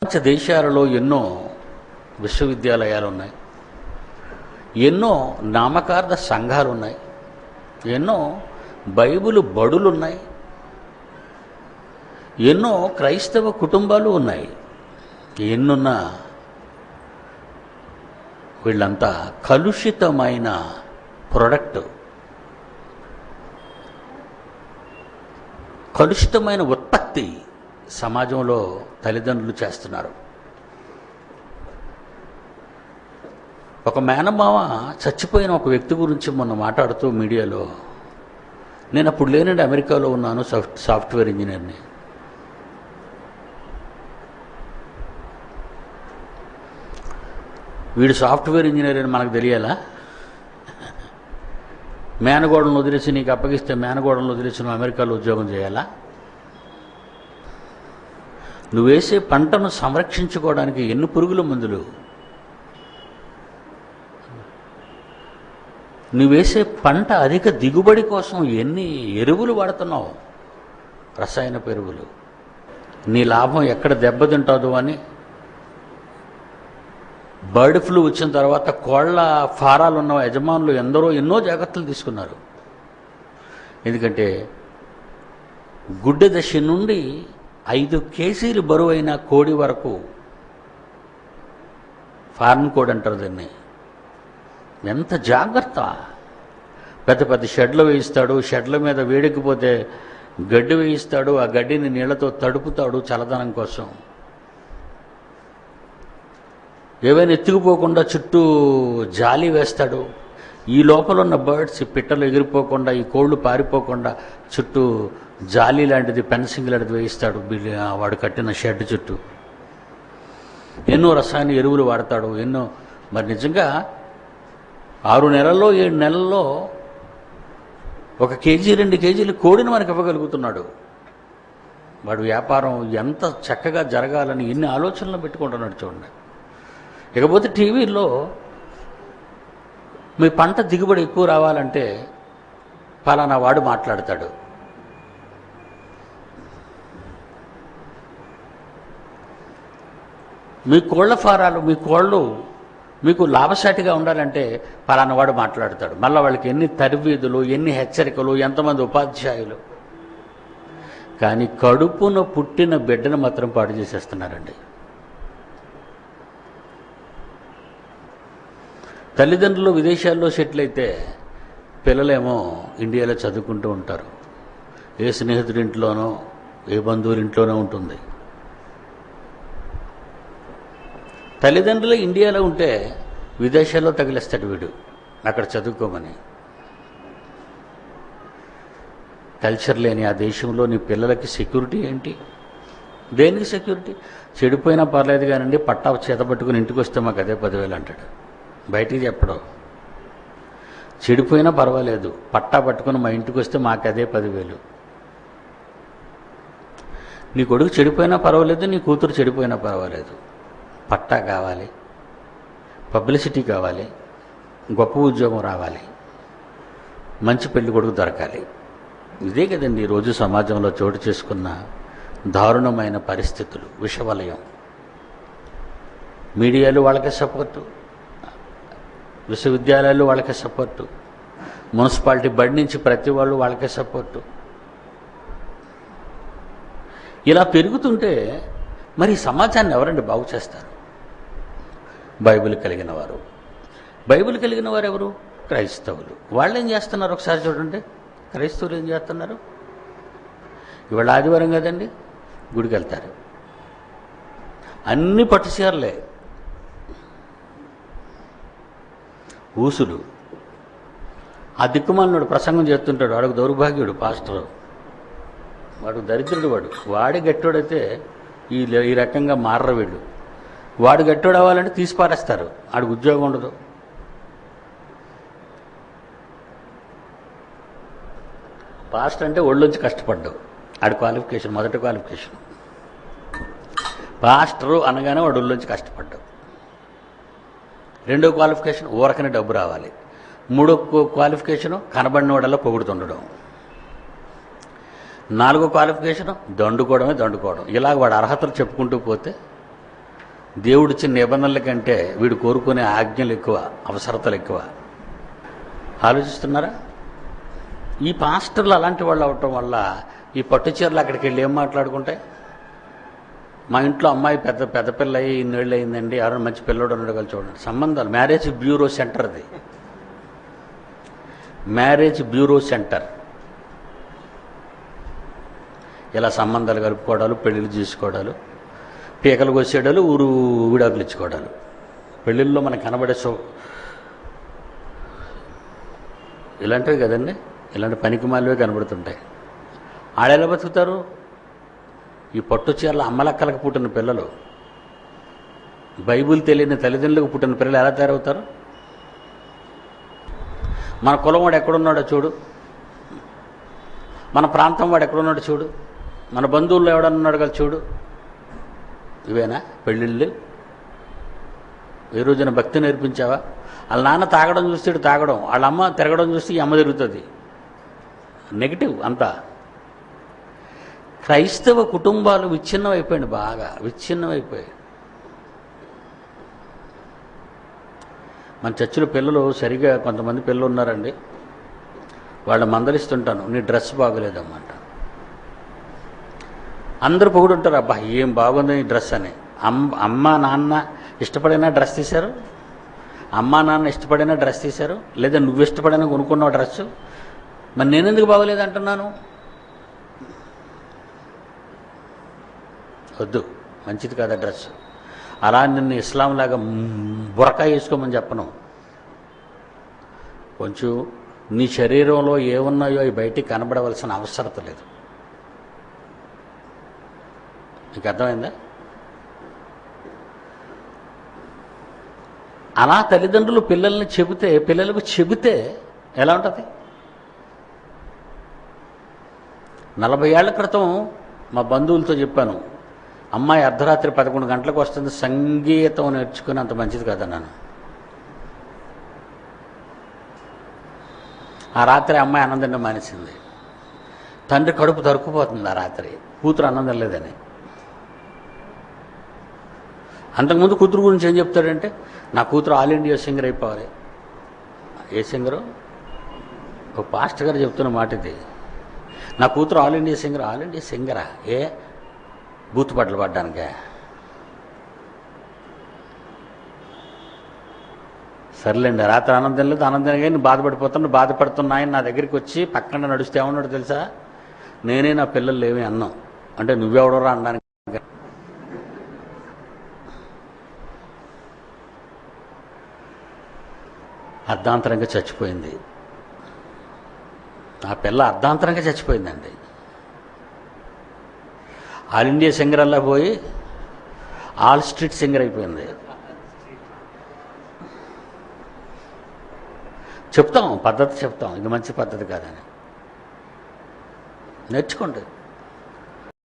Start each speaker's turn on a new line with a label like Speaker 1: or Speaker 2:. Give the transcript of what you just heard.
Speaker 1: ప్రపంచ దేశాలలో ఎన్నో విశ్వవిద్యాలయాలు ఉన్నాయి, ఎన్నో నామకార్థ సంఘాలు ఉన్నాయి, ఎన్నో బైబిల్ బడులు ఉన్నాయి, ఎన్నో క్రైస్తవ కుటుంబాలు ఉన్నాయి. ఎన్నున్నా వీళ్ళంతా కలుషితమైన ప్రొడక్ట్, కలుషితమైన ఉత్పత్తి సమాజంలో తల్లిదండ్రులు చేస్తున్నారు. ఒక మేనమామ చచ్చిపోయిన ఒక వ్యక్తి గురించి మొన్న మాట్లాడుతూ మీడియాలో, నేను అప్పుడు లేనండి, అమెరికాలో ఉన్నాను, సాఫ్ట్వేర్ ఇంజనీర్ని. వీడు సాఫ్ట్వేర్ ఇంజనీర్ అని మనకు తెలియాలా? మేనగోడలను వదిలేసి నీకు అప్పగిస్తే మేనగోడలను వదిలేసి నువ్వు అమెరికాలో ఉద్యోగం చేయాలా? నువ్వు వేసే పంటను సంరక్షించుకోవడానికి ఎన్ని పురుగుల మందులు, నువ్వు వేసే పంట అధిక దిగుబడి కోసం ఎన్ని ఎరువులు వాడుతున్నావు, రసాయన ఎరువులు. నీ లాభం ఎక్కడ దెబ్బతింటుందో అని బర్డ్ ఫ్లూ వచ్చిన తర్వాత కోళ్ల ఫారాలు ఉన్న యజమానులు ఎన్నో జాగ్రత్తలు తీసుకున్నారు. ఎందుకంటే గుడ్డ దశ నుండి 5 కేజీలు బరువైన కోడి వరకు, ఫార్మ్ కోడి అంటారు దీన్ని, ఎంత జాగ్రత్త. పెద్ద పెద్ద షెడ్లు వేయిస్తాడు, షెడ్ల మీద వేడెక్కిపోతే గడ్డి వేయిస్తాడు, ఆ గడ్డిని నీళ్లతో తడుపుతాడు చల్లదనం కోసం. ఏవైనా ఎత్తుకుపోకుండా చుట్టూ జాలి వేస్తాడు. ఈ లోపల ఉన్న బర్డ్స్, పిట్టలు ఎగిరిపోకుండా, ఈ కోళ్ళు పారిపోకుండా చుట్టూ జాలి లాంటిది, ఫెన్సింగ్ లాంటిది వేయిస్తాడు వాడు కట్టిన షెడ్ చుట్టూ. ఎన్నో రసాయన ఎరువులు వాడతాడు, ఎన్నో. మరి నిజంగా 6 నెలల్లో 7 నెలల్లో 1 కేజీ 2 కేజీలు కోడిని మనకి ఇవ్వగలుగుతున్నాడు. వాడు వ్యాపారం ఎంత చక్కగా జరగాలని ఎన్ని ఆలోచనలు పెట్టుకుంటున్నాడు చూడండి. ఇకపోతే టీవీల్లో మీ పంట దిగుబడి ఎక్కువ రావాలంటే పలానా వాడు మాట్లాడతాడు. మీ కోళ్ల ఫారాలు, మీ కోళ్ళు మీకు లాభసాటిగా ఉండాలంటే పలానా వాడు మాట్లాడతాడు. మళ్ళీ వాళ్ళకి ఎన్ని తర్వీదులు, ఎన్ని హెచ్చరికలు, ఎంతమంది ఉపాధ్యాయులు. కానీ కడుపున పుట్టిన బిడ్డను మాత్రం పాడు చేసేస్తున్నారండి. తల్లిదండ్రులు విదేశాల్లో సెటిల్ అయితే పిల్లలేమో ఇండియాలో చదువుకుంటూ ఉంటారు. ఏ స్నేహితుడింట్లోనో ఏ బంధువులింట్లోనో ఉంటుంది. తల్లిదండ్రులు ఇండియాలో ఉంటే విదేశాల్లో తగిలేస్తాడు వీడు అక్కడ చదువుకోమని. కల్చర్ లేని ఆ దేశంలో నీ పిల్లలకి సెక్యూరిటీ ఏంటి? దేనికి సెక్యూరిటీ? చెడిపోయినా పర్లేదు కానండి, పట్టా చేతపట్టుకుని ఇంటికి వస్తే మాకు అదే 10,000 అంటాడు. బయటికి చెప్పడం. చెడిపోయినా పర్వాలేదు, పట్టా పట్టుకుని మా ఇంటికి వస్తే మాకు అదే 10,000. నీ కొడుకు చెడిపోయినా పర్వాలేదు, నీ కూతురు చెడిపోయినా పర్వాలేదు, పట్టా కావాలి, పబ్లిసిటీ కావాలి, గొప్ప ఉద్యోగం రావాలి, మంచి పెళ్లి కొడుకు దొరకాలి. ఇదే కదండి ఈరోజు సమాజంలో చోటు చేసుకున్న దారుణమైన పరిస్థితులు, విషవలయం. మీడియాలు వాళ్ళకే సపోర్టు, విశ్వవిద్యాలయాలు వాళ్ళకే సపోర్టు, మున్సిపాలిటీ బడి నుంచి ప్రతి వాళ్ళు వాళ్ళకే సపోర్టు. ఇలా పెరుగుతుంటే మరి సమాజాన్ని ఎవరండి బాగు చేస్తారు? బైబిల్ కలిగిన వారు. బైబిల్ కలిగిన వారు ఎవరు? క్రైస్తవులు. వాళ్ళు ఏం చేస్తున్నారు ఒకసారి చూడండి. క్రైస్తవులు ఏం చేస్తున్నారు? ఇవాళ ఆదివారం కదండి, గుడికి వెళ్తారు, అన్ని పట్టుచీరలే, ఊసులు. ఆ దిక్కుమాలినోడు ప్రసంగం చేస్తుంటాడు, వాడికి దౌర్భాగ్యుడు పాస్టర్, వాడు దరిద్రుడు. వాడే గట్టోడైతే ఈ రకంగా మారరు వీళ్ళు. వాడు గట్టోడు అవ్వాలంటే తీసి పారేస్తారు, ఆడికి ఉద్యోగం ఉండదు. పాస్టర్ అంటే ఒళ్ళొంచి కష్టపడ్డావు, ఆడి క్వాలిఫికేషన్, మొదటి క్వాలిఫికేషన్. పాస్టరు అనగానే వాడు ఒళ్ళొంచి కష్టపడ్డావు. 2వ క్వాలిఫికేషన్ ఊరకనే డబ్బు రావాలి. 3వ క్వాలిఫికేషను కనబడిన వాడల్లా పొగుడుతుండడం. 4వ క్వాలిఫికేషన్ దండుకోవడం. ఇలాగ వాడు అర్హతలు చెప్పుకుంటూ పోతే దేవుడిచ్చిన నిబంధనల కంటే వీడు కోరుకునే ఆజ్ఞలు ఎక్కువ, అవసరతలు ఎక్కువ. ఆలోచిస్తున్నారా? ఈ పాస్టర్లు అలాంటి వాళ్ళు అవటం వల్ల ఈ పట్టు చీరలు అక్కడికి వెళ్ళి ఏం మాట్లాడుకుంటాయి? మా ఇంట్లో అమ్మాయి పెద్ద పెద్ద పిల్ల అయ్యి ఇన్నేళ్ళు అయిందండి, ఎవరైనా మంచి పిల్లడు ఉండగల చూడండి. సంబంధాలు, మ్యారేజ్ బ్యూరో సెంటర్ అది, మ్యారేజ్ బ్యూరో సెంటర్. ఇలా సంబంధాలు కలుపుకోవడాలు, పెళ్ళిళ్ళు చేసుకోవడాలు, పీకలు కోసేయడాలు, ఊరు విడాకులు ఇచ్చుకోవడాలు. పెళ్ళిళ్ళలో మనకు కనబడే ఇలాంటివి కదండి, ఇలాంటి పనికిమాలివే కనబడుతుంటాయి. ఆడెలా బతుకుతారు? ఈ పట్టు చీరల అమ్మలక్కలకు పుట్టిన పిల్లలు, బైబిల్ తెలియని తల్లిదండ్రులకు పుట్టిన పిల్లలు ఎలా తయారవుతారు? మన కులం వాడు ఎక్కడున్నాడో చూడు, మన ప్రాంతం వాడు ఎక్కడున్నాడో చూడు, మన బంధువుల్లో ఎవడన్నాడు కదా చూడు. ఇవేనా పెళ్ళిళ్ళు? ఏ రోజున భక్తి నేర్పించావా? వాళ్ళ నాన్న తాగడం చూస్తే తాగడం, వాళ్ళ అమ్మ తిరగడం చూస్తే ఈ అమ్మ తిరుగుతుంది. నెగిటివ్ అంతా. క్రైస్తవ కుటుంబాలు విచ్ఛిన్నం అయిపోయింది, బాగా విచ్ఛిన్నం అయిపోయాయి. మన చర్చిలో పిల్లలు సరిగా కొంతమంది పిల్లలు ఉన్నారండి, వాళ్ళ మందలిస్తుంటాను, నీ డ్రెస్ బాగోలేదన్నమాట. అందరూ పొగుడుంటారు, అబ్బా ఏం బాగుంది ఈ డ్రెస్ అని. అమ్మ నాన్న ఇష్టపడినా డ్రెస్ తీశారు, అమ్మా నాన్న ఇష్టపడినా డ్రెస్ తీశారు, లేదా నువ్వు ఇష్టపడినా కొనుక్కున్నావు డ్రెస్సు. మరి నేనెందుకు బాగోలేదు అంటున్నాను? వద్దు, మంచిది కాదు డ్రెస్. అలా నిన్ను ఇస్లాంలాగా బురకా వేసుకోమని చెప్పను. కొంచెం నీ శరీరంలో ఏమున్నాయో అవి బయటికి కనబడవలసిన అవసరత లేదు. నీకు అర్థమైందా? అలా తల్లిదండ్రులు పిల్లలకు చెబితే ఎలా ఉంటుంది? 40 ఏళ్ల క్రితం మా బంధువులతో చెప్పాను, అమ్మాయి అర్ధరాత్రి 11 గంటలకు వస్తుంది, సంగీతం నేర్చుకుని అంత మంచిది కదన్నాను. ఆ రాత్రి అమ్మాయి అన్నం తినడం మానేసింది. తండ్రి కడుపు తరుక్కుపోతుంది ఆ రాత్రి, కూతురు అన్నం తినలేదని. అంతకుముందు కూతురు గురించి ఏం చెప్తాడంటే, నా కూతురు ఆల్ ఇండియా సింగర్ అయిపోవాలి. ఏ సింగరు? ఒక పాస్టర్ గారు చెప్తున్న మాట ఇది. నా కూతురు all India singer. All India సింగరా? ఏ బూతు పట్టలు పడ్డానికే? సర్లేండి, రాత్రి ఆనందం లేదు, ఆనందం కానీ బాధపడుతున్నా ఆయన నా దగ్గరికి వచ్చి పక్కన నడుస్తే ఏమన్నాడు తెలుసా? నేనే నా పిల్లలు ఏమీ అన్నాం అంటే నువ్వెవడోరా అనడానికి. అర్ధాంతరంగా చచ్చిపోయింది ఆ పిల్ల, అర్ధాంతరంగా చచ్చిపోయిందండి. ఆల్ ఇండియా సింగర్ అలా పోయి ఆల్ స్ట్రీట్ సింగర్ అయిపోయింది. చెప్తాం, పద్ధతి చెప్తాం, ఇది మంచి పద్ధతి కాదని. నేర్చుకోండి.